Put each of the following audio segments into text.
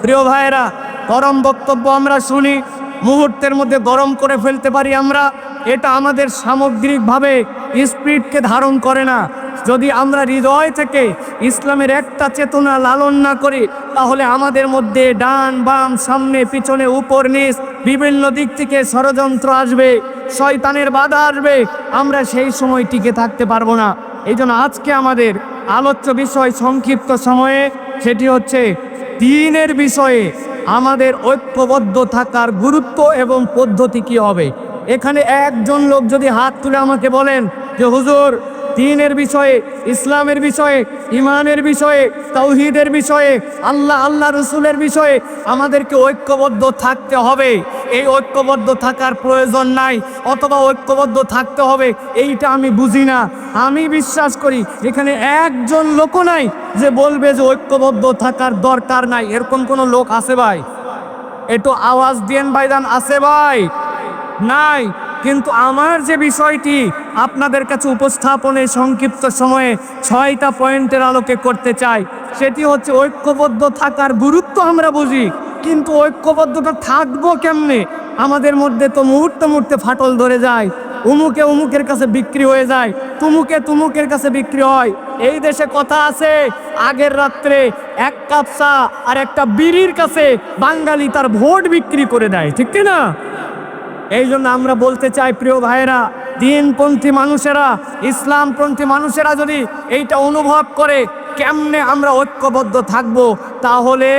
প্রিয় ভাইয়েরা, গরম বক্তব্য আমরা শুনি, মুহূর্তের মধ্যে গরম করে ফেলতে পারি আমরা। এটা আমাদের সামগ্রিকভাবে স্পিরিটকে ধারণ করে না। যদি আমরা হৃদয় থেকে ইসলামের একটা চেতনা লালন না করি, তাহলে আমাদের মধ্যে ডান বাম সামনে পিছনে উপর নিচ বিভিন্ন দিক থেকে ষড়যন্ত্র আসবে, শয়তানের বাধা আসবে, আমরা সেই সময় টিকে থাকতে পারবো না। এই জন্য আজকে আমাদের আলোচ্য বিষয় সংক্ষিপ্ত সময়ে, সেটি হচ্ছে দ্বীনের বিষয়ে আমাদের ঐক্যবদ্ধ থাকার গুরুত্ব এবং পদ্ধতি কি হবে। এখানে একজন লোক যদি হাত তুলে আমাকে বলেন যে হুজুর, দ্বীনের বিষয়ে, ইসলামের বিষয়ে, ইমানের বিষয়ে, তাওহীদের বিষয়ে, আল্লাহ রসুলের বিষয়ে আমাদেরকে ঐক্যবদ্ধ থাকতে হবে, এই ঐক্যবদ্ধ থাকার প্রয়োজন নাই, অথবা ঐক্যবদ্ধ থাকতে হবে, এইটা আমি বুঝি না। আমি বিশ্বাস করি এখানে একজন লোকও নাই যে বলবে যে ঐক্যবদ্ধ থাকার দরকার নাই। এরকম কোনো লোক আছে ভাই? একটু আওয়াজ দিয়েন ভাইজান, আছে ভাই? নাই। কিন্তু আমার যে বিষয়টি আপনাদের কাছে উপস্থাপনের সংক্ষিপ্ত সময়ে 6টা পয়েন্টের আলোকে করতে চাই, সেটি হচ্ছে ঐক্যবদ্ধ থাকার গুরুত্ব আমরা বুঝি, কিন্তু ঐক্যবদ্ধতা থাকবো কেমনে? আমাদের মধ্যে তো মুহূর্তে মুহূর্তে ফাটল ধরে যায়, উমুকে উমুকের কাছে বিক্রি হয়ে যায়, তুমুকে তুমুকের কাছে বিক্রি হয়। এই দেশে কথা আছে, আগের রাত্রে এক কাপ চা আর একটা বিড়ির কাছে বাঙালি তার ভোট বিক্রি করে দেয়, ঠিক না? এই জন্য আমরা বলতে চাই প্রিয় ভাইয়েরা, দ্বীনপন্থী মানুষেরা, ইসলামপন্থী মানুষেরা যদি এইটা অনুভব করে কেমনে আমরা ঐক্যবদ্ধ থাকব, তাহলে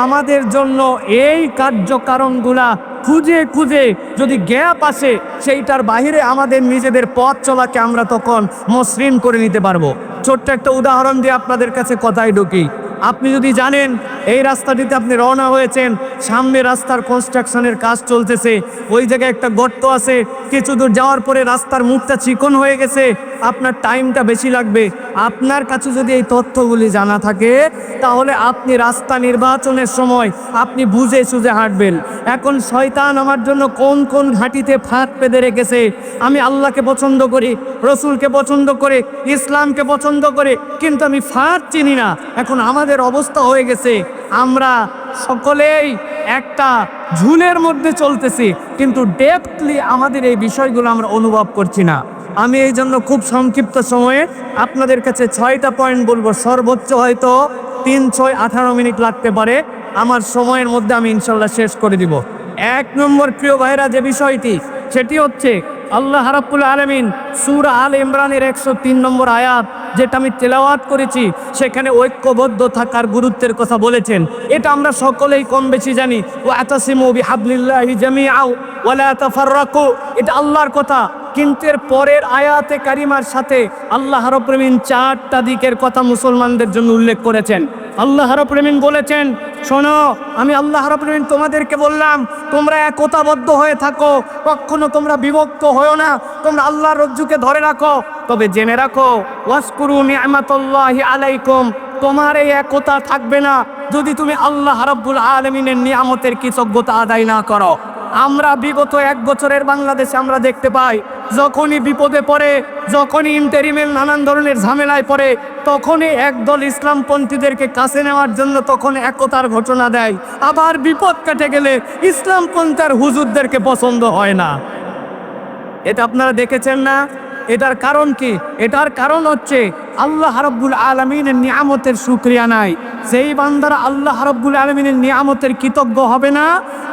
আমাদের জন্য এই কার্যকারণগুলা খুঁজে খুঁজে যদি গ্যাপ আসে, সেইটার বাহিরে আমাদের নিজেদের পথ চলাকে আমরা তখন মসৃণ করে নিতে পারবো। ছোট্ট একটা উদাহরণ দিয়ে আপনাদের কাছে কথায় ঢুকি। আপনি যদি জানেন এই রাস্তাটিতে আপনি রওনা হয়েছেন, সামনে রাস্তার কনস্ট্রাকশনের কাজ চলতেছে, ওই জায়গায় একটা গর্ত আছে, কিছু দূর যাওয়ার পরে রাস্তার মুখটা চিকন হয়ে গেছে, আপনার টাইমটা বেশি লাগবে। আপনার কাছে যদি এই তথ্যগুলি জানা থাকে, তাহলে আপনি রাস্তা নির্বাচনের সময় আপনি বুঝে সুঝে হাঁটবেন। এখন শয়তান আমার জন্য কোন কোন ঘাটিতে ফাঁদ পেতে রেখেছে। আমি আল্লাহকে পছন্দ করি, রসুলকে পছন্দ করে, ইসলামকে পছন্দ করে, কিন্তু আমি ফাঁদ চিনি না। এখন আমাদের অবস্থা হয়ে গেছে, আমরা সকলেই একটা ঝুলের মধ্যে চলতেছি, কিন্তু ডেপথলি আমাদের এই বিষয়গুলো আমরা অনুভব করছি না। আমি এই জন্য খুব সংক্ষিপ্ত সময়ে আপনাদের কাছে 6টা পয়েন্ট বলবো, সর্বোচ্চ হয়তো 3, 6, 18 মিনিট লাগতে পারে। আমার সময়ের মধ্যে আমি ইনশাল্লাহ শেষ করে দিব। 1 নম্বর প্রিয় ভাইরা যে বিষয়টি, সেটি হচ্ছে আল্লাহ রাব্বুল আলামিন সূরা আল ইমরানের 103 নম্বর আয়াত, যেটা আমি তেলাওয়াত করেছি, সেখানে ঐক্যবদ্ধ থাকার গুরুত্বের কথা বলেছেন। এটা আমরা সকলেই কম বেশি জানি। ওয়াতাসিমু বিহাবলিল্লাহি জামিআ ওয়ালা তাফাররাকু, এটা আল্লাহর কথা। কিন্তু এর পরের আয়াতে কারিমার সাথে আল্লাহ রাব্বুল আলামিন 4টা দিকের কথা মুসলমানদের জন্য উল্লেখ করেছেন। আল্লাহ রাব্বুল আলামিন বলেছেন, শোনো, আমি আল্লাহ রাব্বুল আলামিন তোমাদেরকে বললাম তোমরা একতাবদ্ধ হয়ে থাকো, কখনো তোমরা বিভক্ত হয়ো না, তোমরা আল্লাহর রজ্জুকে ধরে রাখো। তবে জেনে রাখো, ওয়াসকুরু নি'মাতাল্লাহি আলাইকুম, তোমার এই একতা থাকবে না যদি তুমি আল্লাহ রাব্বুল আলামিনের নিয়ামতের কৃতজ্ঞতা আদায় না করো। আমরা বিগত 1 বছরের বাংলাদেশে আমরা দেখতে পাই, যখনই বিপদে পড়ে, যখনই ইন্টারিমের নানান ধরনের ঝামেলায় পড়ে, তখনই একদল ইসলামপন্থীদেরকে কাছে নেওয়ার জন্য তখন একতার ঘোষণা দেয়। আবার বিপদ কেটে গেলে ইসলামপন্থার হুজুরদেরকে পছন্দ হয় না। এটা আপনারা দেখেছেন না? এটার কারণ কি? এটার কারণ হচ্ছে আল্লাহ রাব্বুল আলামিনের নিয়ামতের শুকরিয়া নাই। যেই বান্দারা আল্লাহ রাব্বুল আলামিনের নিয়ামতের কৃতজ্ঞ হবে না,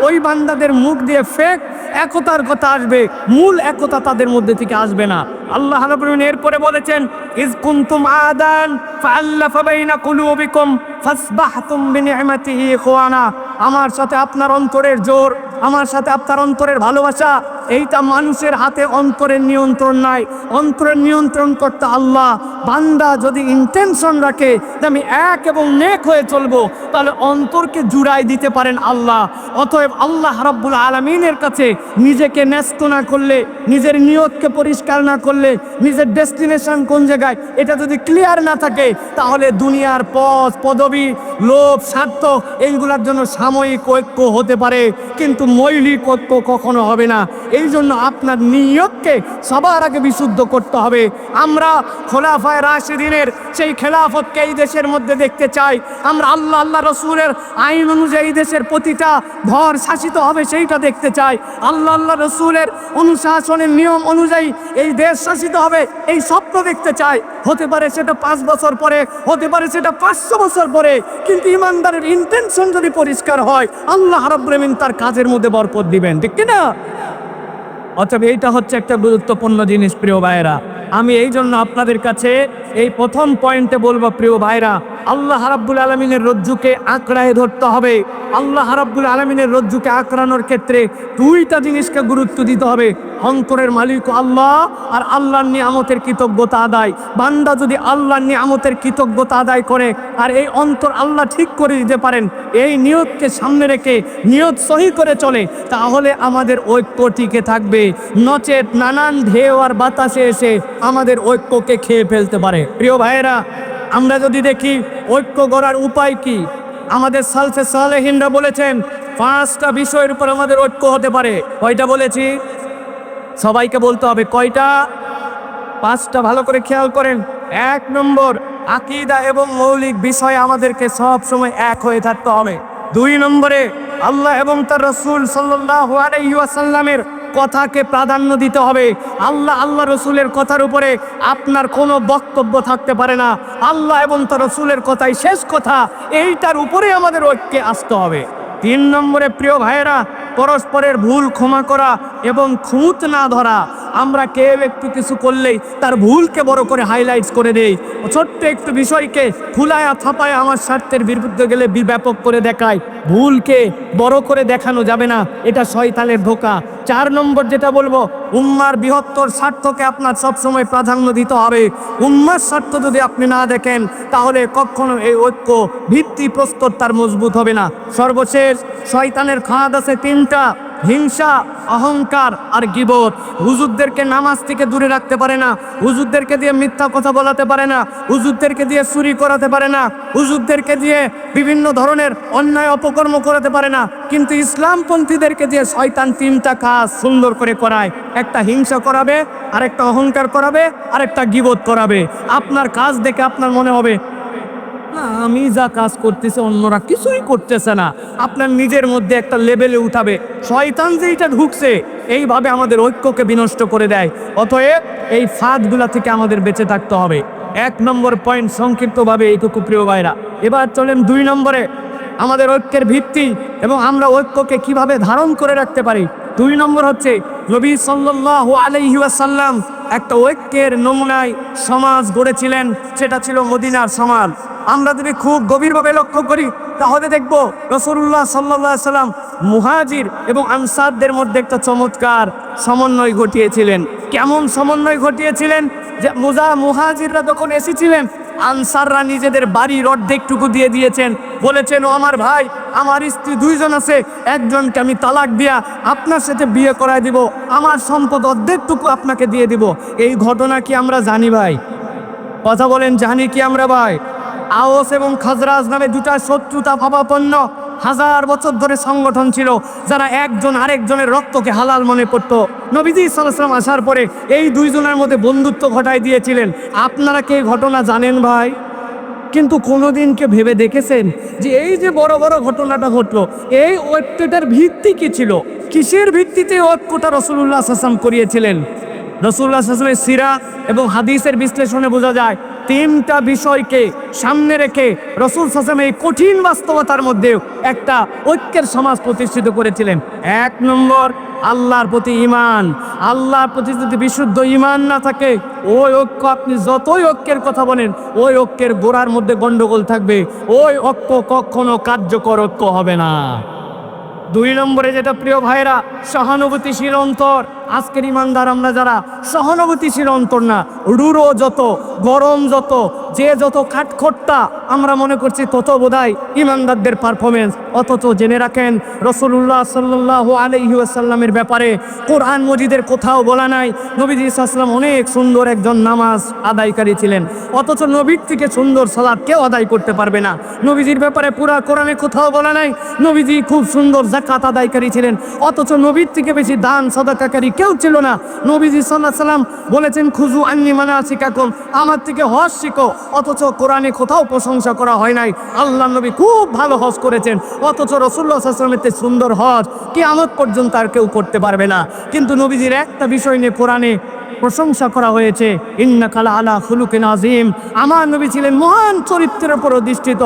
ওই বান্দাদের মুখ দিয়ে ফেক একতার কথা আসবে, মূল একতা তাদের মধ্যে থেকে আসবে না। আল্লাহ রাব্বুল আলামিন এরপরে বলেছেন, ইজ কুনতুম আদান ফাআল্লাফা বাইনা কুলুবিকুম ফাসবাহতুম বিনি'মাতিহি ইখওয়ানা। আমার সাথে আপনার অন্তরের জোর, আমার সাথে আপনার অন্তরের ভালোবাসা, এইটা মানুষের হাতে অন্তরের নিয়ন্ত্রণ নাই। অন্তরের নিয়ন্ত্রণ করতে আল্লাহ। বান্দা যদি ইন্টেনশন রাখে যে আমি এক এবং নেক হয়ে চলবো, তাহলে অন্তরকে জুড়াই দিতে পারেন আল্লাহ। অতএব আল্লাহ রাব্বুল আলামিনের কাছে নিজেকে ন্যস্ত না করলে, নিজের নিয়তকে পরিষ্কার না করলে, নিজের ডেস্টিনেশন কোন জায়গায়, এটা যদি ক্লিয়ার না থাকে, তাহলে দুনিয়ার পদ পদবি, লোভ, স্বার্থ, এইগুলোর জন্য সাময়িক ঐক্য হতে পারে, কিন্তু মৌলিক ঐক্য কখনো হবে না। এই জন্য আপনার নিয়তকে সবার আগে বিশুদ্ধ করতে হবে। আমরা খোলাফায়ে রাশিদিনের সেই খেলাফতকে এই দেশের মধ্যে দেখতে চাই। আমরা আল্লাহ রসুলের আইন অনুযায়ী দেশের প্রতিটা ঘর শাসিত হবে সেইটা দেখতে চাই। আল্লাহ রসুলের অনুশাসনের নিয়ম অনুযায়ী এই দেশ শাসিত হবে এই স্বপ্ন দেখতে চাই। হতে পারে সেটা 5 বছর পরে, হতে পারে সেটা 500 বছর পরে, কিন্তু ইমানদারের ইন্টেনশন যদি পরিষ্কার হয় আল্লাহ রাব্বুল আমিন তার কাজের মধ্যে বরকত দিবেন, ঠিক কি না? অতএব এইটা হচ্ছে একটা গুরুত্বপূর্ণ জিনিস প্রিয় ভাইরা। আমি এই জন্য আপনাদের কাছে এই প্রথম পয়েন্টে বলবো প্রিয় ভাইরা, আল্লাহ রাব্বুল আলামিনের রজ্জুকে আঁকড়ায় ধরতে হবে। আল্লাহ রাব্বুল আলামিনের রজ্জুকে আঁকড়ানোর ক্ষেত্রে দুইটা জিনিসকে গুরুত্ব দিতে হবে। অন্তরের মালিক আল্লাহ আর আল্লাহর নিয়ামতের কৃতজ্ঞতা আদায়। বান্দা যদি আল্লাহর নিয়ামতের কৃতজ্ঞতা আদায় করে আর এই অন্তর আল্লাহ ঠিক করে দিতে পারেন, এই নিয়তকে সামনে রেখে নিয়ত সহি করে চলে, তাহলে আমাদের ঐক্য টিকে থাকবে। নচেত নানান ঢেউ আর বাতাসে এসে আমাদের ঐক্যকে খেয়ে ফেলতে পারে। প্রিয় ভাইয়েরা, আমরা যদি দেখি ঐক্য গড়ার উপায় কি, আমাদের সালফে সালেহিনরা বলেছেন 5টা বিষয়ের উপর আমাদের ঐক্য হতে পারে। কয়টা বলেছি? সবাইকে বলতে হবে কয়টা? 5টা। ভালো করে খেয়াল করেন। 1 নম্বর, আকীদা এবং মৌলিক বিষয়ে আমাদেরকে সব সময় এক হয়ে থাকতে হবে। 2 নম্বরে, আল্লাহ এবং তার রাসূল সাল্লাল্লাহু আলাইহি ওয়াসাল্লামের কথাকে প্রাধান্য দিতে হবে। আল্লাহ রসুলের কথার উপরে আপনার কোনো বক্তব্য থাকতে পারে না। আল্লাহ এবং তার রসুলের কথাই শেষ কথা, এইটার উপরে আমাদের ঐক্যে আসতে হবে। 3 নম্বরে প্রিয় ভাইয়েরা, পরস্পরের ভুল ক্ষমা করা এবং খুঁত না ধরা। আমরা কেউ একটু কিছু করলেই তার ভুলকে বড় করে হাইলাইটস করে দেই, ছোট্ট একটু বিষয়কে ফুলায়া থাপায় আমার স্বার্থের বিরুদ্ধে গেলে ব্যাপক করে দেখায়। ভুলকে বড় করে দেখানো যাবে না, এটা শয়তানের ধোঁকা। 4 নম্বর যেটা বলবো, উম্মার বৃহত্তর স্বার্থকে আপনার সবসময় প্রাধান্য দিতে হবে। উম্মার স্বার্থ যদি আপনি না দেখেন তাহলে কখনো এই ঐক্য ভিত্তি প্রস্তর তার মজবুত হবে না। সর্বশেষ, শয়তানের খাদ আছে 3টা: হিংসা, অহংকার আর গীবত। হুজুরদেরকে নামাজ থেকে দূরে রাখতে পারে না, হুজুরদেরকে দিয়ে মিথ্যা কথা বলাতে পারে না, হুজুরদেরকে দিয়ে চুরি করাতে পারে না, হুজুরদেরকে দিয়ে বিভিন্ন ধরনের অন্যায় অপকর্ম করাতে পারে না, কিন্তু ইসলামপন্থীদেরকে দিয়ে শয়তান 3টা কাজ সুন্দর করে করায়। একটা হিংসা করাবে, আরেকটা অহংকার করাবে, আরেকটা গীবত করাবে। আপনার কাজ দেখে আপনার মনে হবে না, আমি যা কাজ করতেছে অন্যরা কিছুই করতেছে না। আপনার নিজের মধ্যে একটা লেভেলে উঠাবে। শয়তান যে এটা ঢুকছে, এইভাবে আমাদের ঐক্যকে বিনষ্ট করে দেয়। অতএব এই ফাঁদগুলা থেকে আমাদের বেঁচে থাকতে হবে। 1 নম্বর পয়েন্ট সংক্ষিপ্তভাবে এইটুকু প্রিয় ভাইরা। এবার চলেন 2 নম্বরে, আমাদের ঐক্যের ভিত্তি এবং আমরা ঐক্যকে কিভাবে ধারণ করে রাখতে পারি। 2 নম্বর হচ্ছে, নবী সাল্লাল্লাহু আলাইহি ওয়াসাল্লাম একটা ঐক্যের নমুনায় সমাজ গড়েছিলেন, সেটা ছিল মদিনার সমাজ। আমরা যদি খুব গভীরভাবে লক্ষ্য করি তাহলে দেখব রাসূলুল্লাহ সাল্লাল্লাহু আলাইহি সাল্লাম মুহাজির এবং আনসারদের মধ্যে একটা চমৎকার সমন্বয় ঘটিয়েছিলেন। কেমন সমন্বয় ঘটিয়েছিলেন? যে মুহাজিররা যখন এসেছিলেন, আনসাররা নিজেদের বাড়ির অর্ধেকটুকু দিয়ে দিয়েছেন। বলেছেন, ও আমার ভাই, আমার স্ত্রী 2 জন আছে, একজনকে আমি তালাক দিয়া আপনার সাথে বিয়ে করায় দিব, আমার সম্পদ অর্ধেকটুকু আপনাকে দিয়ে দিব। এই ঘটনা কি আমরা জানি ভাই? কথা বলেন, জানি কি আমরা ভাই? আওস এবং খাজরাজ নামে 2টা শত্রুতা ভাবাপন্ন 1000 বছর ধরে সংগঠন ছিল, যারা একজন আরেকজনের রক্তকে হালাল মনে করত। নবীজি সাল্লাল্লাহু আলাইহি ওয়াসাল্লাম আসার পরে এই 2 জনের মধ্যে বন্ধুত্ব ঘটায় দিয়েছিলেন। আপনারা কি এই ঘটনা জানেন ভাই? কিন্তু কোনোদিনকে ভেবে দেখেছেন যে এই যে বড় বড় ঘটনাটা ঘটলো, এই ঐক্যটার ভিত্তি কি ছিল? কিসের ভিত্তিতে ঐক্যটা রাসূলুল্লাহ সাল্লাল্লাহু আলাইহি ওয়াসাল্লাম করিয়েছিলেন? রাসূলুল্লাহ সাল্লাল্লাহু আলাইহি ওয়াসাল্লামের সিরাত এবং হাদিসের বিশ্লেষণে বোঝা যায় 3টা বিষয়কে সামনে রেখে রাসূল সাল্লাল্লাহু আলাইহি ওয়াসাল্লাম এই কঠিন বাস্তবতার মধ্যেও একটা ঐক্যের সমাজ প্রতিষ্ঠিত করেছিলেন। 1 নম্বর, আল্লাহর প্রতি ঈমান। আল্লাহর প্রতি যদি বিশুদ্ধ ঈমান না থাকে, ওই ঐক্য আপনি যতই ঐক্যের কথা বলেন, ওই ঐক্যের গোড়ার মধ্যে গন্ডগোল থাকবে, ওই ঐক্য কখনো কার্যকর ঐক্য হবে না। 2 নম্বরে যেটা প্রিয় ভাইরা, সহানুভূতিশীল অন্তর। আজকের ইমানদার আমরা যারা সহানুভূতিশীল অন্তর না, রুড়ো যত, গরম যত, যে যত খাটখট্টা আমরা মনে করছি তত বোধহয় ইমানদারদের পারফরমেন্স। অথচ জেনে রাখেন রাসূলুল্লাহ সাল্লাল্লাহু আলাইহি ওয়াসাল্লামের ব্যাপারে কোরআন মজিদের কোথাও বলা নাই নবীজি সাল্লাল্লাহু আলাইহি ওয়াসাল্লাম অনেক সুন্দর একজন নামাজ আদায়কারী ছিলেন, অথচ নবীর থেকে সুন্দর সালাত কেউ আদায় করতে পারবে না। নবীজির ব্যাপারে পুরা কোরআনে কোথাও বলা নাই নবীজি খুব সুন্দর যাকাত আদায়কারী ছিলেন, অথচ নবীর থেকে বেশি দান সাদাকাকারী কেউ ছিল না। নবীজি সাল্লাল্লাহু আলাইহি ওয়াসাল্লাম বলেছেন খুযু আন্নী মানাসিকাকুম, আমার থেকে হজ শিখো, অথচ কোরআনে কোথাও প্রশংসা করা হয় নাই আল্লাহ নবী খুব ভালো হজ করেছেন, অথচ রাসূলুল্লাহ সাল্লাল্লাহু আলাইহি ওয়াসাল্লামের সুন্দর হজ কিয়ামত পর্যন্ত আর কেউ করতে পারবে না। কিন্তু নবীজির একটা বিষয় নিয়ে কোরআনে প্রশংসা করা হয়েছে, ইন্নাকা লাআলা খুলুকিন আযীম, আমার নবী ছিলেন মহান চরিত্রের উপর অধিষ্ঠিত।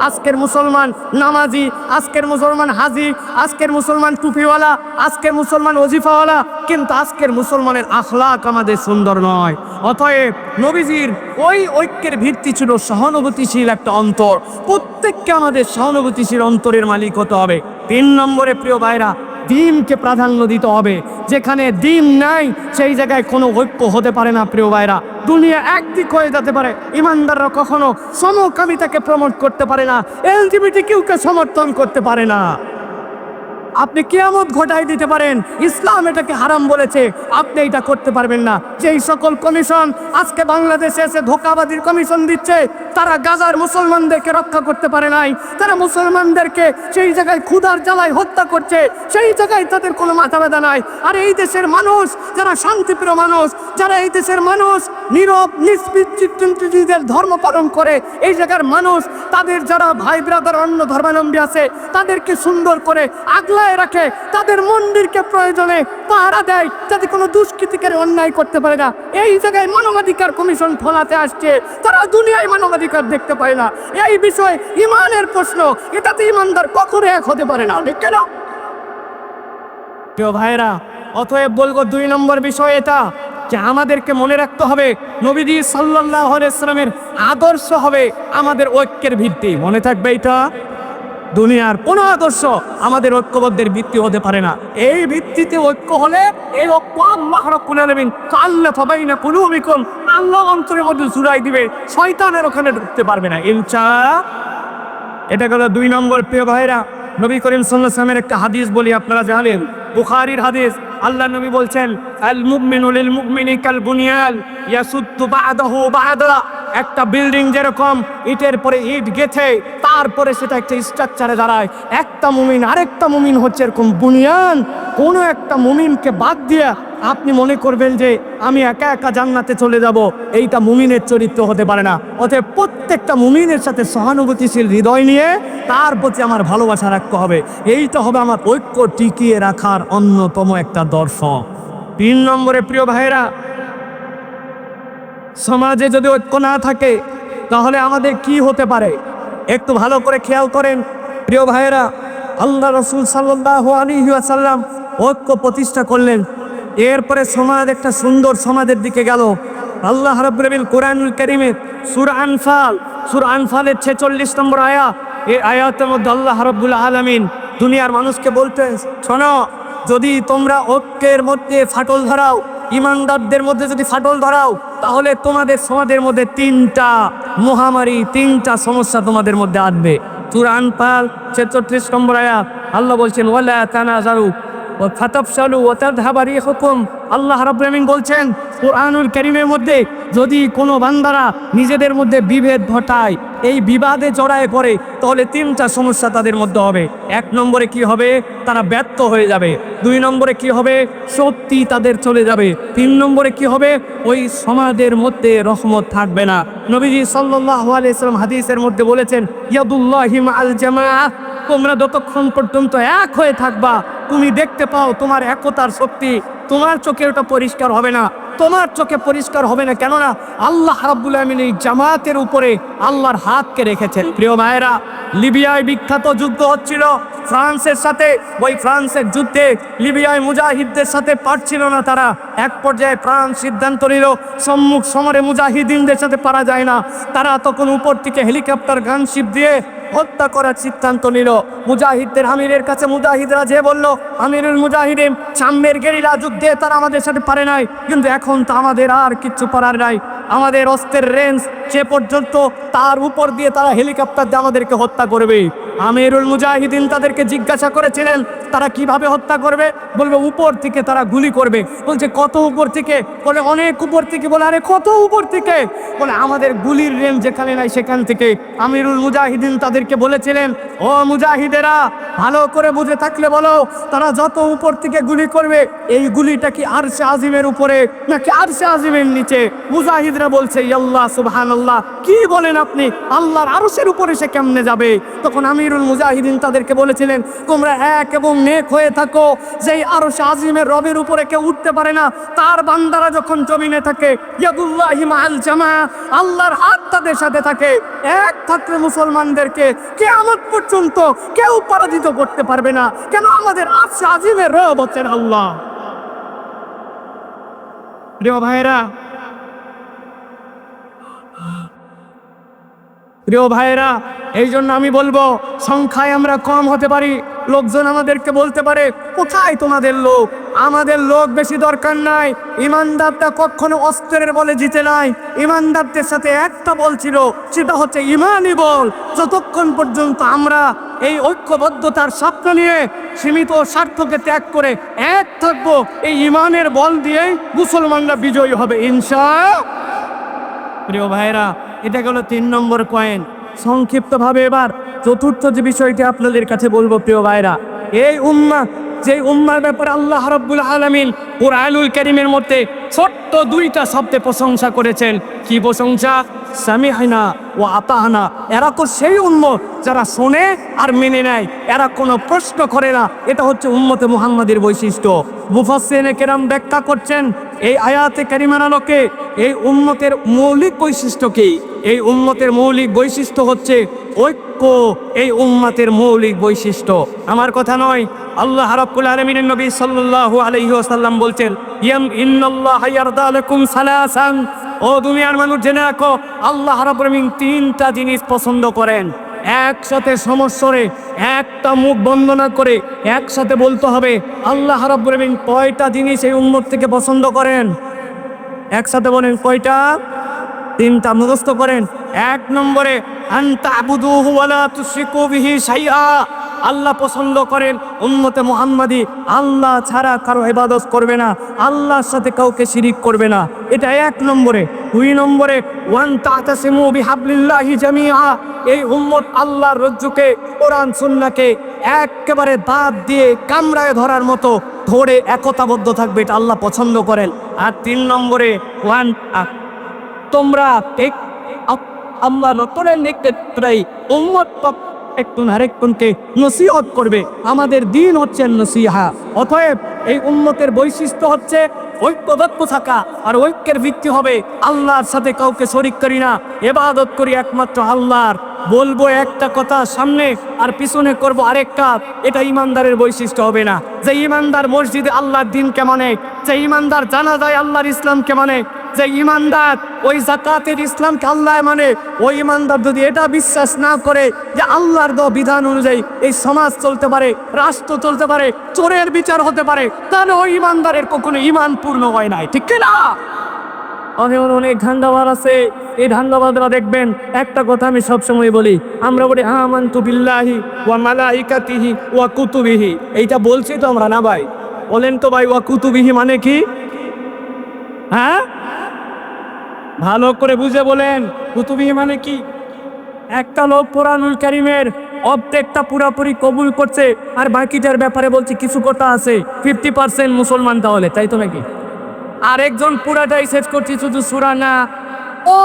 আজকের মুসলমান নামাজি, আজকের মুসলমান হাজি, আজকের মুসলমান টুপিওয়ালা, আজকের মুসলমান ওজিফাওয়ালা, কিন্তু আজকের মুসলমানের আখলাক আমাদের সুন্দর নয়। অতএব নবীজির ওই ঐক্যের ভিত্তি ছিল সহানুভূতিশীল একটা অন্তর। প্রত্যেককে আমাদের সহানুভূতিশীল অন্তরের মালিক হতে হবে। 3 নম্বরে প্রিয় ভাইরা, দ্বীনকে প্রাধান্য দিতে হবে। যেখানে দ্বীন নাই সেই জায়গায় কোনো ঐক্য হতে পারে না প্রিয় ভাইরা। দুনিয়া একদিক হয়ে যেতে পারে, ইমানদাররা কখনো সমকামিতাকে প্রমোট করতে পারে না, এলজিবিটিকিউকে সমর্থন করতে পারে না। আপনি কিয়ামত ঘটাই দিতে পারেন, ইসলাম এটাকে হারাম বলেছে, আপনি এটা করতে পারবেন না। যেই সকল কমিশন আজকে বাংলাদেশে এসে ধোঁকাবাজির কমিশন দিচ্ছে, তারা গাজার মুসলমানদেরকে রক্ষা করতে পারে নাই, তারা মুসলমানদেরকে সেই জায়গায় ক্ষুধার জ্বালায় হত্যা করছে, সেই জায়গায় তাদের কোনো মাথা ব্যথা নাই। আর এই দেশের মানুষ যারা শান্তিপ্রিয় মানুষ, যারা এই দেশের মানুষ নীরব নিষ্পৃহদের ধর্ম পালন করে, এই জায়গার মানুষ তাদের যারা ভাই ব্রাদার অন্য ধর্মাবলম্বী আছে তাদেরকে সুন্দর করে আগলায় রাখে, তাদের মন্দিরকে প্রয়োজনে পাহারা দেয় যাতে কোনো দুষ্কৃতিকারী অন্যায় করতে পারে না। এই জায়গায় মানবাধিকার কমিশন ফলাতে আসছে, তারা দুনিয়ায় মানবাধিকার দেখতে পায় না। এই বিষয় ইমানের প্রশ্ন, এটাতে ইমানদার কখনো এক হতে পারে না। কেন প্রিয় ভাইরা, অতএব বলবো 2 নম্বর বিষয় এটা যে আমাদেরকে মনে রাখতে হবে নবীজি সাল্লাল্লাহু আলাইহি ওয়াসাল্লামের আদর্শ হবে আমাদের ঐক্যের ভিত্তি। মনে থাকবে এটা, দুনিয়ার কোনো আদর্শ আমাদের ঐক্যবদ্ধের ভিত্তি হতে পারে না। এই ভিত্তিতে ঐক্য হলে এই ঐক্য আল্লাহ রাব্বুল আলামিন আল্লাফা বাইনা কুলুবিকুম, আল্লাহ অন্তরের মধ্যে জুড়াই দিবে, শয়তানের ওখানে ঢুকতে পারবে না ইনশাআল্লাহ। এটা গেল 2 নম্বর। প্রিয় ভাইরা, নবী করিম সাল্লাল্লাহু আলাইহি ওয়াসাল্লামের একটা হাদিস বলি, আপনারা জানেন, বুখারীর হাদিস। আল্লাহ নবী বলছেন আল মুমিনু লিল মুমিনি কাল বুনিয়ান ইয়াসুদ্দু বা'দাহু বা'দা, একটা বিল্ডিং যেরকম ইটের পরে ইট গেথে তারপরে সেটা একটা স্ট্রাকচারে দাঁড়ায়, একটা মুমিন আরেকটা মুমিন হচ্ছে এরকম বুনিয়ান। কোনো একটা মুমিনকে বাদ দিয়ে আপনি মনে করবেন যে আমি একা একা জান্নাতে চলে যাব, এইটা মুমিনের চরিত্র হতে পারে না। অতএব প্রত্যেকটা মুমিনের সাথে সহানুভূতিশীল হৃদয় নিয়ে তার প্রতি আমার ভালোবাসা রাখতে হবে। এইটা হবে আমার ঐক্য টিকিয়ে রাখার অন্যতম একটা দর্শন। 3 নম্বরে প্রিয় ভাইরা, সমাজে যদি ঐক্য না থাকে তাহলে আমাদের কি হতে পারে একটু ভালো করে খেয়াল করেন প্রিয় ভাইরা। আল্লাহ রাসূল সাল্লাল্লাহু আলাইহি ওয়াসাল্লাম ঐক্য প্রতিষ্ঠা করলেন, এরপরে সমাজ একটা সুন্দর সমাজের দিকে গেল। আল্লাহ রাব্বুল আলামিন কোরআনুল কারীমে সূরা আনফালের 46 নম্বর আয়াত, এই আয়াতের মধ্যে আল্লাহ রাব্বুল আলামিন দুনিয়ার মানুষকে বলতে, শোনো, যদি তোমরা ঐক্যের মধ্যে ফাটল ধরাও, ইমানদারদের মধ্যে যদি ফাটল ধরাও, তাহলে তোমাদের সমাজের মধ্যে 3টা মহামারী, 3টা সমস্যা তোমাদের মধ্যে আসবে। সূরা আনফাল 46 নম্বর আয়াত, আল্লাহ বলছেন ওয়ালা তানাজারু ওয়া ফাতাফশালু ওয়া তাযহাবা রিহুকুম। আল্লাহ রাব্বুল আলামিন বলছেন কোরআনুল কারীমের মধ্যে, যদি কোনো বান্দারা নিজেদের মধ্যে বিভেদ ঘটায়, এই বিবাদে জড়ায় পড়ে, তাহলে 3টা সমস্যা তাদের মধ্যে হবে। 1 নম্বরে কি হবে? তারা ব্যর্থ হয়ে যাবে। 2 নম্বরে কি হবে? শক্তি তাদের চলে যাবে। 3 নম্বরে কি হবে? ওই সমাজের মধ্যে রহমত থাকবে না। নবীজি সাল্লাল্লাহু আলাইহি ওয়াসাল্লাম হাদিসের মধ্যে বলেছেন ইয়াদুল্লাহি মাআল জামাআহ, তোমরা যতক্ষণ পর্যন্ত এক হয়ে থাকবা, তুমি দেখতে পাও তোমার একতার শক্তি, তোমার চোখে ওটা পরিষ্কার হবে না, তোমার চোখে পরিষ্কার হবে না। কেননা আল্লাহ রাব্বুল আলামিন এই জামাতের উপরে আল্লাহর হাতকে রেখেছেন। প্রিয় ভাইরা, লিবিয়ায় বিখ্যাত যুদ্ধ হচ্ছিল ফ্রান্সের সাথে। ওই ফ্রান্সের যুদ্ধে লিবিয়ায় মুজাহিদদের সাথে পারছিল না তারা। এক পর্যায়ে ফ্রান্স সিদ্ধান্ত নিল সম্মুখ সমরে মুজাহিদিনদের সাথে পারা যায় না। তারা তখন উপর থেকে হেলিকপ্টার গানশিপ দিয়ে হত্যা করার সিদ্ধান্ত নিল। মুজাহিদদের আমিরের কাছে মুজাহিদরা যে বলল, আমিরুল মুজাহিদিন, সামনের গেরিলা যুদ্ধে তারা আমাদের সাথে পারে নাই, কিন্তু এখন তো আমাদের আর কিচ্ছু করার নাই। আমাদের অস্ত্রের রেঞ্জ সে পর্যন্ত, তার উপর দিয়ে তারা হেলিকপ্টার দিয়ে আমাদেরকে হত্যা করবে। আমিরুল মুজাহিদিন তাদেরকে জিজ্ঞাসা করেছিলেন তারা কিভাবে হত্যা করবে, বলবে উপর থেকে তারা গুলি করবে। বলছে কত উপর থেকে? বলে অনেক উপর থেকে। বলে আরে কত উপর থেকে? বলে আমাদের গুলির রেঞ্জ যেখানে নাই সেখান থেকে। আমিরুল মুজাহিদিন তাদেরকে বলেছিলেন, ও মুজাহিদেরা, ভালো করে বুঝে থাকলে বলো, তারা যত উপর থেকে গুলি করবে এই গুলিটা কি আরশে আজিমের উপরে নাকি আরশে আজিমের নিচে? মুজাহিদরা বলছে আল্লাহ সুবহানাল্লাহ, কি বলেন আপনি, আল্লাহর আরশের উপরে সে কেমনে যাবে? তখন আমিরুল মুজাহিদিন তাদেরকে বলেছিলেন, তোমরা এক এবং নেক হয়ে থাকো, যেই আরশে আজিমের রবের উপরে কেউ উঠতে পারে না, তার বান্দারা যখন জমিনে থাকে, ইয়াদুল্লাহি মাআল জামা, আল্লাহর হাত তাদের সাথে থাকে। এক থাকলে মুসলমানদেরকে কিয়ামত পর্যন্ত কেউ পরাজিত করতে পারবে না। কেন? আমাদের আরশে আজিমের রব হচ্ছেন আল্লাহ। প্রিয় ভাইরা, প্রিয় ভাইরা, এই জন্য আমি বলবো, সংখ্যায় আমরা কম হতে পারি, লোকজন আমাদেরকে বলতে পারে কোথায় তোমাদের লোক? আমাদের লোক বেশি দরকার নাই। ইমানদারটা কখনো অস্ত্রের বলে জিতে নাই। ইমানদারদের সাথে একটা বল ছিল, সেটা হচ্ছে ইমানই বল। যতক্ষণ পর্যন্ত আমরা এই ঐক্যবদ্ধতার স্বপ্ন নিয়ে সীমিত স্বার্থকে ত্যাগ করে এক থাকবো, এই ইমানের বল দিয়েই মুসলমানরা বিজয়ী হবে ইনশাআল্লাহ। প্রিয় ভাইরা, এটা গেল 3 নম্বর পয়েন্ট। সংক্ষিপ্তভাবে এবার চতুর্থ যে বিষয়টি আপনাদের কাছে বলবো, প্রিয় ভাইরা, এই উম্মাহ, যে উম্মার ব্যাপারে আল্লাহ রাব্বুল আলামিন কুরআনুল কারীমের মধ্যে ছোট্ট 2টা শব্দে প্রশংসা করেছেন। কি প্রশংসা? সামি'না ওয়া আতা'না। এরা তো সেই উম্মত যারা শোনে আর মেনে নেয়, এরা কোনো প্রশ্ন করে না। এটা হচ্ছে উম্মতে মুহাম্মাদের বৈশিষ্ট্য। মুফাসসিরিনে কেরাম ব্যাখ্যা করছেন এই আয়াতে কারিমার আলোকে এই উম্মতের মৌলিক বৈশিষ্ট্য কি? এই উম্মতের মৌলিক বৈশিষ্ট্য হচ্ছে ঐক্য। এই উম্মতের মৌলিক বৈশিষ্ট্য আমার কথা নয়, আল্লাহ রাব্বুল আলামিনের নবী সাল্লাল্লাহু আলাইহি ওয়াসাল্লাম বলছেন, ইন্নাল্লাহা ইয়ারদা লাকুম সালাসান। ও দুনিয়ার মানুষ জেনে রাখো, আল্লাহ রাব্বুল আলামিন 3টা জিনিস পছন্দ করেন। একসাথে সমস্বরে, একটা মুখ বন্ধ না করে একসাথে বলতে হবে, আল্লাহ রাব্বুল আলামিন কয়টা জিনিস এই উম্মত থেকে পছন্দ করেন? একসাথে বলেন কয়টা? 3টা মুখস্থ করেন। 1 নম্বরে, আনতা আবুদুহু ওয়া লা তুশরিকু বিহি শাইআ। আল্লাহ পছন্দ করেন উম্মতে মুহাম্মাদি আল্লাহ ছাড়া কারো ইবাদত করবে না, আল্লাহর সাথে কাউকে শিরিক করবে না। এটা 1 নম্বরে। 2 নম্বরে, ওয়ান তা'তাসিমু বিহাবলিল্লাহি জামিআ। এই উম্মত আল্লাহর রজ্জুকে, কোরআন সুন্নাহকে একেবারে দাঁত দিয়ে কামড়ায় ধরার মতো ধরে একতাবদ্ধ থাকবে, এটা আল্লাহ পছন্দ করেন। আর 3 নম্বরে, তোমরা আল্লাহ নতুনের নেতৃত্বে উম্মত একজন আরেকজনকে নসিহত করবে। আমাদের দিন হচ্ছে নসিহা। অতএব এই উম্মতের বৈশিষ্ট্য হচ্ছে ঐক্যবদ্ধ থাকা, আর ঐক্যের ভিত্তি হবে আল্লাহর সাথে কাউকে শরীক করি না, ইবাদত করি একমাত্র আল্লাহর। বলবো একটা কথা সামনে আর পিছনে করব আরেকটা, এটা ইমানদারের বৈশিষ্ট্য হবে না। যে ইমানদার মসজিদে আল্লাহর দিনকে মানে, যে ইমানদার জানাজায় আল্লাহর ইসলামকে মানে, যে ইমানদার ওই যাকাতের ইসলামকে আল্লাহ মানে, ওই ইমানদার যদি এটা বিশ্বাস না করে যে আল্লাহর দেওয়া বিধান অনুযায়ী এই সমাজ চলতে পারে, রাষ্ট্র চলতে পারে, চোরের বিচার হতে পারে, তাহলে ওই ইমানদারের কখনো ইমান পূর্ণ হয় নাই, ঠিক না? অনেক ধান্দাবাদ আছে। এই ধান্দাবাদরা দেখবেন, একটা কথা আমি সবসময় বলি, আমরা বলি আমানতু বিল্লাহি ওয়া মালাইকাতিহি ওয়া কুতুবিহি। এইটা বলছি তো আমরা না ভাই? বলেন তো ভাই, ওয়া কুতুবিহি মানে কি? হ্যাঁ, ভালো করে বুঝে বলেন, কুতুবিহি মানে কি? একটা লোক কোরআনুল কারীমের অর্ধেকটা পুরোপুরি কবুল করছে, আর বাকিটার ব্যাপারে বলছে কিছু কথা আছে, 50% মুসলমান, তাহলে তাই তো নাকি? আরেকজন পুরাটাই শেষ করছি, শুধু সূরা না,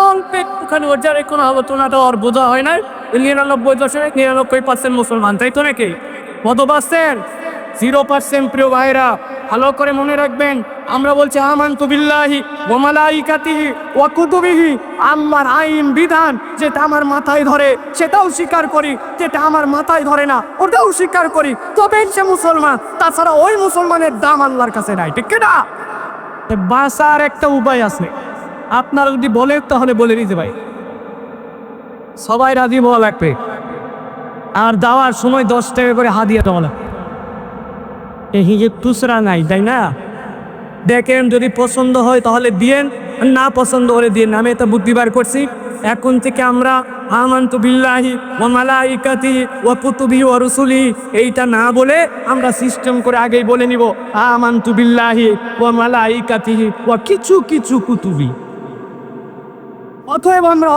অল্প একটুখানি ওর যার কোনো আলোচনাটা ওর বোঝা হয় না, 99% মুসলমান, তাই তো নাকি? কত পার্সেন্ট? 0%। প্রিয় ভাইরা, ভালো করে মনে রাখবেন, আমরা বলছি আমানতু বিল্লাহি ওয়া মালাইকাতিহি ওয়া কুতুবিহি। আল্লাহর আইন বিধান যেটা আমার মাথায় ধরে সেটাও স্বীকার করি, যেটা আমার মাথায় ধরে না ওটাও স্বীকার করি, তবে সে মুসলমান। তাছাড়া ওই মুসলমানের দাম আল্লাহর কাছে নাই, ঠিক না? বাঁচার একটা উপায় আছে, আপনারা যদি বলেন তাহলে বলে দিতে ভাই, সবাই রাজি হওয়া লাগবে। আর যাওয়ার সময় 10 টাকা করে হাদিয়া দেওয়া লাগে। এই যে খুচরা নাই, তাই না? দেখেন যদি পছন্দ হয় তাহলে দিয়েন, না পছন্দ হলে দিয়েন। আমি এটা বুদ্ধিবার করছি, এখন থেকে আমরা আমানতু বিল্লাহি ওয়া মালাইকাতিহি ওয়া কুতুবিহি ওয়া রুসুলিহি এইটা না বলে আমরা সিস্টেম করে আগেই বলে নিব আমানতু বিল্লাহি ওয়া মালাইকাতিহি ওয়া কিছু কিছু কুতুবি।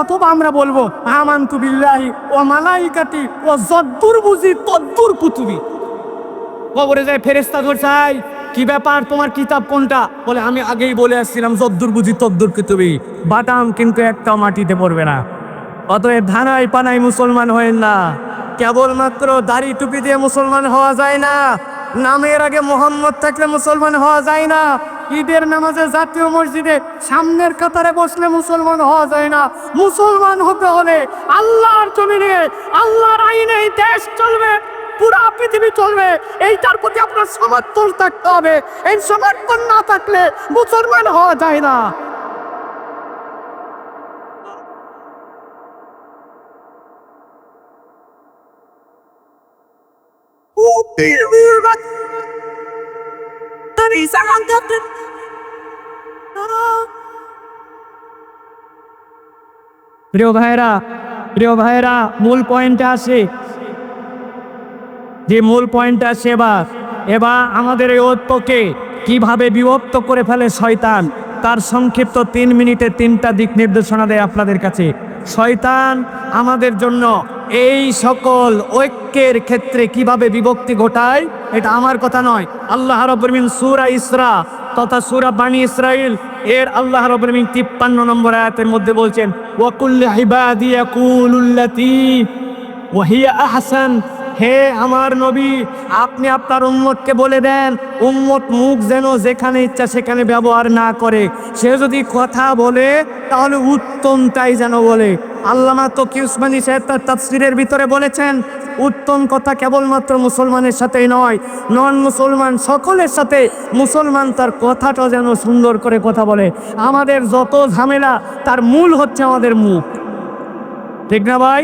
অথবা আমরা বলবো আমানতু বিল্লাহি ওয়া মালাইকাতিহি ওয়া যদ্দুর বুঝি তদ্দুর কুতুবি। কবরে যায় ফেরেশতা ধরে চাই, কি ব্যাপার, তোমার কিতাব কোনটা? বলে আমি আগেই বলে আসছিলাম যদ্দুর বুঝি তদ্দুর কুতুবি। বাদাম কিন্তু একটা মাটিতে পড়বে না। অতএব ধানাই পানাই মুসলমান হয়েন না। কেবলমাত্র দাড়ি টুপি দিয়ে মুসলমান হওয়া যায় না, নামের আগে মোহাম্মদ থাকলে মুসলমান হওয়া যায় না। ঈদের নামাজে জাতীয় মসজিদে সামনের কাতারে বসলে মুসলমান হওয়া যায় না। মুসলমান হতে হলে আল্লাহর জমিনে আল্লাহর আইনে এই দেশ চলবে, পুরা পৃথিবী চলবে, এইটার প্রতি আপনার সমর্থন থাকতে হবে। এই সমর্থন না থাকলে মুসলমান হওয়া যায় না। প্রিয় ভাইরা মূল পয়েন্টে আসে, যে মূল পয়েন্টটা এবার আমাদের এই ঐক্যকে কিভাবে বিভক্ত করে ফেলে শয়তান, তার সংক্ষিপ্ত 3 মিনিটে 3টা দিক নির্দেশনা দেয় আপনাদের কাছে। শয়তান আমাদের জন্য এই সকল ঐক্যের ক্ষেত্রে কিভাবে বিভক্তি ঘটায়, এটা আমার কথা নয়। আল্লাহ রাব্বুল আলামিন সূরা ইসরা তথা সূরা বানী ইসরাইল এর আল্লাহ রাব্বুল আলামিন 53 নম্বর আয়াতের মধ্যে বলছেন, ওয়া কুল্লু ইবাদি ইয়াকুলুল্লাতী ওয়া হিয়া আহসান। হে আমার নবী, আপনি আপনার উম্মতকে বলে দেন, উম্মত মুখ যেন যেখানে ইচ্ছা সেখানে ব্যবহার না করে। সে যদি কথা বলে তাহলে উত্তমটাই যেন বলে। আল্লামা তকি উসমানী সাহেব তার তাফসীরের ভিতরে বলেছেন, উত্তম কথা কেবলমাত্র মুসলমানের সাথেই নয়, নন মুসলমান সকলের সাথে মুসলমান তার কথাটা যেন সুন্দর করে কথা বলে। আমাদের যত ঝামেলা তার মূল হচ্ছে আমাদের মুখ, ঠিক না ভাই?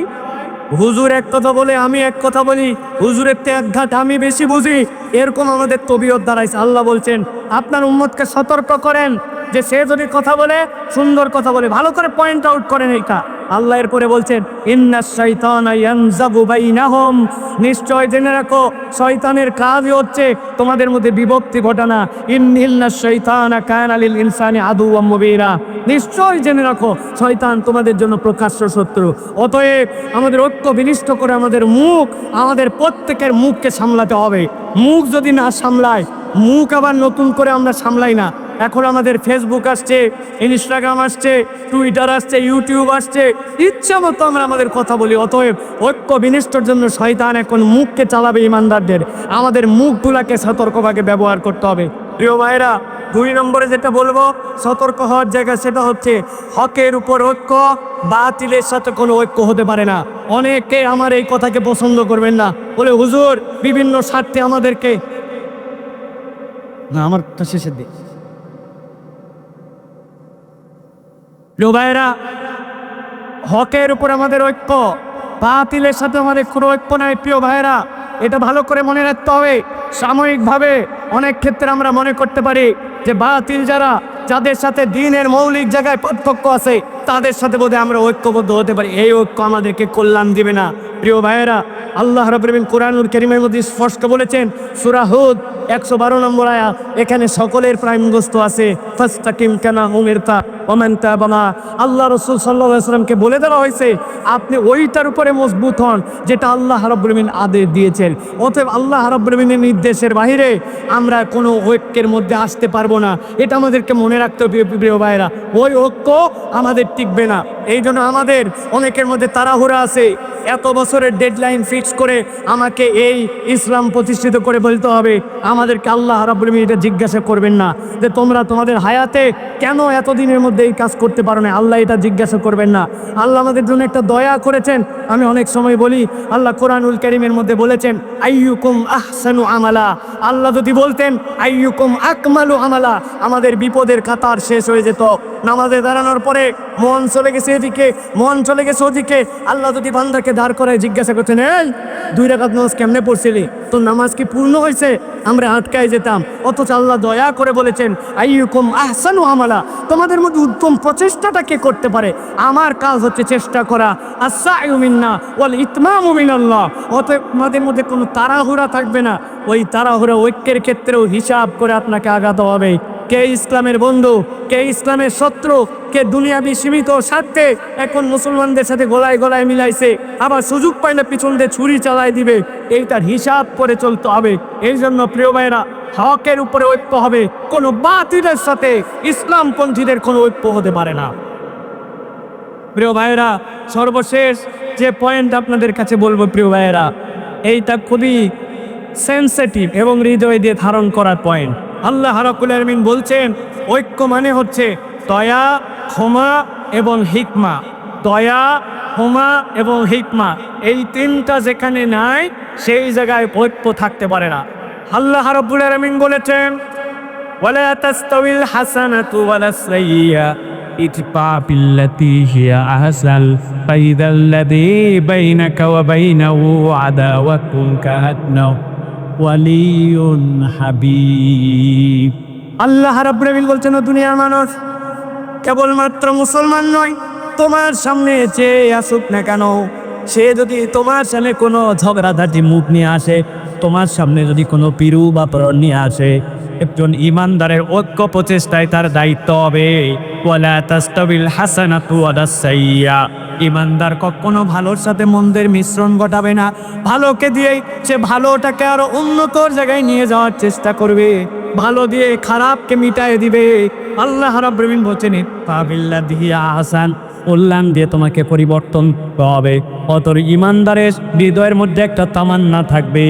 হুজুর এক কথা বলে আমি এক কথা বলি, হুজুরের তে এক ঘাট আমি বেশি বুঝি, এরকম আমাদের তবিয়ত দাঁড়াইছে। আল্লাহ বলছেন আপনার উম্মতকে সতর্ক করেন যে সে যদি কথা বলে সুন্দর কথা বলে, ভালো করে পয়েন্ট আউট করেন এইটা। আল্লাহ এরপরে বলছেন ইন্নাশ শাইতানা ইয়ানজাগু বাইনাহুম, নিশ্চয় জেনে রাখো শয়তানের কাজই হচ্ছে তোমাদের মধ্যে বিভক্তি ঘটানো। ইন্নাশ শাইতানা কানা লিল ইনসানি আদুওয়াম মুবিনা, নিশ্চয় জেনে রাখো শয়তান তোমাদের জন্য প্রকাশ্য শত্রু। অতএব আমাদের ঐক্য বিনিষ্ট করে আমাদের প্রত্যেকের মুখকে সামলাতে হবে। মুখ যদি না সামলায়, মুখ আবার নতুন করে আমরা সামলাই না। এখন আমাদের ফেসবুক আসছে, ইনস্টাগ্রাম আসছে, টুইটার আসছে, ইউটিউব আসছে, ইচ্ছা মতো আমরা আমাদের কথা বলি। অতএব ঐক্য বিনষ্টর জন্য শয়তান এখন মুখকে চালাবে ইমানদারদের। আমাদের মুখগুলাকে সতর্কভাবে ব্যবহার করতে হবে। প্রিয় ভাইরা, 2 নম্বরে যেটা বলবো সতর্ক হওয়ার জায়গা, সেটা হচ্ছে হকের উপর ঐক্য, বাতিলের সাথে কোনো ঐক্য হতে পারে না। অনেকে আমার এই কথাকে পছন্দ করবেন না, বলে হুজুর বিভিন্ন স্বার্থে আমাদেরকে না, আমার শেষের দিক। প্রিয় ভাইরা, হকের উপর আমাদের ঐক্য, বাতিলের সাথে আমাদের কোনো ঐক্য নাই। প্রিয় ভাইরা, এটা ভালো করে মনে রাখতে হবে। সাময়িকভাবে অনেক ক্ষেত্রে আমরা মনে করতে পারি যে বাতিল যাদের সাথে দ্বীনের মৌলিক জায়গায় পার্থক্য আছে তাদের সাথে বোধহয় আমরা ঐক্যবদ্ধ হতে পারি। এই ঐক্য আমাদেরকে কল্যাণ দিবে না। প্রিয় ভাইয়েরা, আল্লাহ রাব্বুল আলামিন কুরআনুল কারীমের মধ্যে স্পষ্ট বলেছেন, সূরা হুদ 112 নম্বর আয়াত, এখানে সকলের প্রাইমগ্রস্ত আছে, ফাস্তাকিম কামা উমিরতা ওয়া মান তাবা মা। আল্লাহ রাসূল সাল্লাল্লাহু আলাইহি ওয়াসাল্লামকে বলে দেওয়া হয়েছে আপনি ওইটার উপরে মজবুত হন যেটা আল্লাহ রাব্বুল আলামিন আদেশ দিয়েছেন। অতএব আল্লাহ রাব্বুল আলামিনের নির্দেশের বাইরে আমরা কোনো ঐক্যের মধ্যে আসতে পারবো না। এটা আমাদেরকে মনে রাখতে হবে প্রিয় ভাইরা। ওই ঐক্য আমাদের টিকবে না। এই জন্য আমাদের অনেকের মধ্যে তাড়াহুড়া আছে, এত বছরের ডেডলাইন ফিক্স করে আমাকে এই ইসলাম প্রতিষ্ঠিত করে বলতে হবে। আমাদেরকে আল্লাহ রাব্বুল আলামিন এটা জিজ্ঞাসা করবেন না যে তোমরা তোমাদের হায়াতে কেন এতদিনের মধ্যে এই কাজ করতে পারো না। আল্লাহ এটা জিজ্ঞাসা করবেন না। আল্লাহ আমাদের জন্য একটা দয়া করেছেন। আমি অনেক সময় বলি, আল্লাহ কোরআনুল কারীমের মধ্যে বলেছেন আইয়ুকুম আহসানু আমালা। আল্লাহ যদি বলতেন আইয়ুকুম আকমালু আমালা, আমাদের বিপদের কাতার শেষ হয়ে যেত। নামাজে দাঁড়ানোর পরে মন চলে গেছে এদিকে, মন চলে গেছে ওদিকে। আল্লাহ যদি বান্দাকে দাঁড় করায় জিজ্ঞাসা করতেন, এই 2 রাকাত নামাজ কেমনে পড়ছিলি, তোর নামাজ কি পূর্ণ হয়েছে, আমরা আটকায় যেতাম। অথচ আল্লাহ দয়া করে বলেছেন, আইয়ুকুম আহসানু আমালা, তোমাদের মধ্যে উত্তম প্রচেষ্টাটা কে করতে পারে, আমার কাজ হচ্ছে চেষ্টা করা। আস-সা'য়ু মিন্না ওয়াল ইতমামু মিনাল্লাহ। অতএব তোমাদের মধ্যে কোনো তাড়াহুড়া থাকবে না। ওই তাড়াহুড়া ঐক্যের ক্ষেত্রেও হিসাব করে আপনাকে আগাতে হবে। কে ইসলামের বন্ধু, কে ইসলামের শত্রু, কে দুনিয়াবি সীমিত স্বার্থে এখন মুসলমানদের সাথে গলায় গলায় মিলাইছে, আবার সুযোগ পাইলে পিছন দিয়ে ছুরি চালায় দিবে, এইটার হিসাব করে চলতে হবে। এই জন্য প্রিয় ভাইরা, হকের উপরে ঐক্য হবে, কোনো বাতিলের সাথে ইসলামপন্থীদের কোনো ঐক্য হতে পারে না। প্রিয় ভাইয়েরা, সর্বশেষ যে পয়েন্ট আপনাদের কাছে বলবো প্রিয় ভাইয়েরা, এইটা খুবই সেন্সিটিভ এবং হৃদয় দিয়ে ধারণ করার পয়েন্ট। আল্লাহ রাব্বুল আলামিন বলছেন, ঐক্য মানে হচ্ছে দয়া, ক্ষমা এবং হিকমা। দয়া, ক্ষমা এবং হিকমা, এই তিনটা যেখানে নাই সেই জায়গায় ঐক্য থাকতে পারে না। আল্লাহ রাব্বুল আলামিন বলেছেন, ওয়ালা তাস্তাউিল হাসানাতু ওয়ালাস সাইয়্যা ইদফা বিল্লাতী হিয়া আহসান ফাইযাল্লাযী বাইনাকা ওয়া বাইনাহু আদাওয়াতুন কাআন্নাহু ওয়ালিয়ুন হাবিব। আল্লাহ রাব্বুল আলামিন বলছেন, দুনিয়ার মানুষ কেবলমাত্র মুসলমান নয়, তোমার সামনে যে আসুক না কেন, সে যদি তোমার সামনে কোনো ঝগড়াঝাটি মুখ নিয়ে আসে, তোমার সামনে যদি কোনো পিরু বা পরন নিয়ে আসে, একজন ইমানদারের ঐক্য প্রচেষ্টায় তার দায়িত্ব হবে। ওয়ালা তাস্তাবিল হাসানাতু ওয়ালাস সাইয়্যা, ইমানদার কখনো ভালোর সাথে মন্দের মিশ্রণ ঘটাবে না। ভালোকে দিয়েই সে ভালোটাকে আরো উন্নতর জায়গায় নিয়ে যাওয়ার চেষ্টা করবে, ভালো দিয়ে খারাপকে মিটায়ে দিবে। আল্লাহ রাব্বুল আলামিন বলেছেন, ফাবিল্লাযী হিয়া আহসান, কল্যাণ দিয়ে তোমাকে পরিবর্তন করতে হবে। অতর ইমানদারের হৃদয়ের মধ্যে একটা তামান্না থাকবে,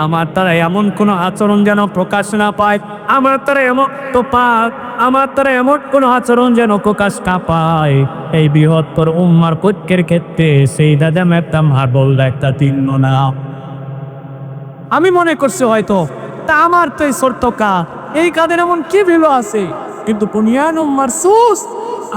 আমার তারা এমন কোনো আচরণ যেন প্রকাশ না পায়, আমার তারা এমন তো পাক, আমার তারা এমন কোনো আচরণ যেন প্রকাশ না পায়। এই বৃহত্তর উম্মার ঐক্যের ক্ষেত্রে সেই দাদা একটা মার্বল একটা চিহ্ন না। আমি মনে করছি হয়তো তা আমার তো এই ছোট্ট কাজ, এই কাদের এমন কি ভ্যালু আছে, কিন্তু বুনিয়ান উম্মার সুস,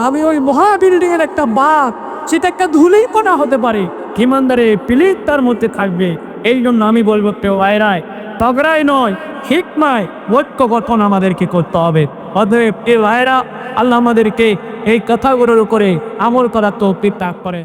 আমি ওই মহা বিল্ডিং এর একটা বাঘ, সেটা একটা ধুলেই কোনা হতে পারে, ইমানদারে প্লিজ তার মধ্যে থাকবে। এই জন্য আমি বলবো প্রিয় ভাইরাই, তগড়াই নয় হিকমায় ঐক্য গঠন আমাদেরকে করতে হবে। অতএব প্রিয় ভাইরা, আল্লাহ আমাদেরকে এই কথাগুলোর উপরে আমল করার তৌফিক দান করে।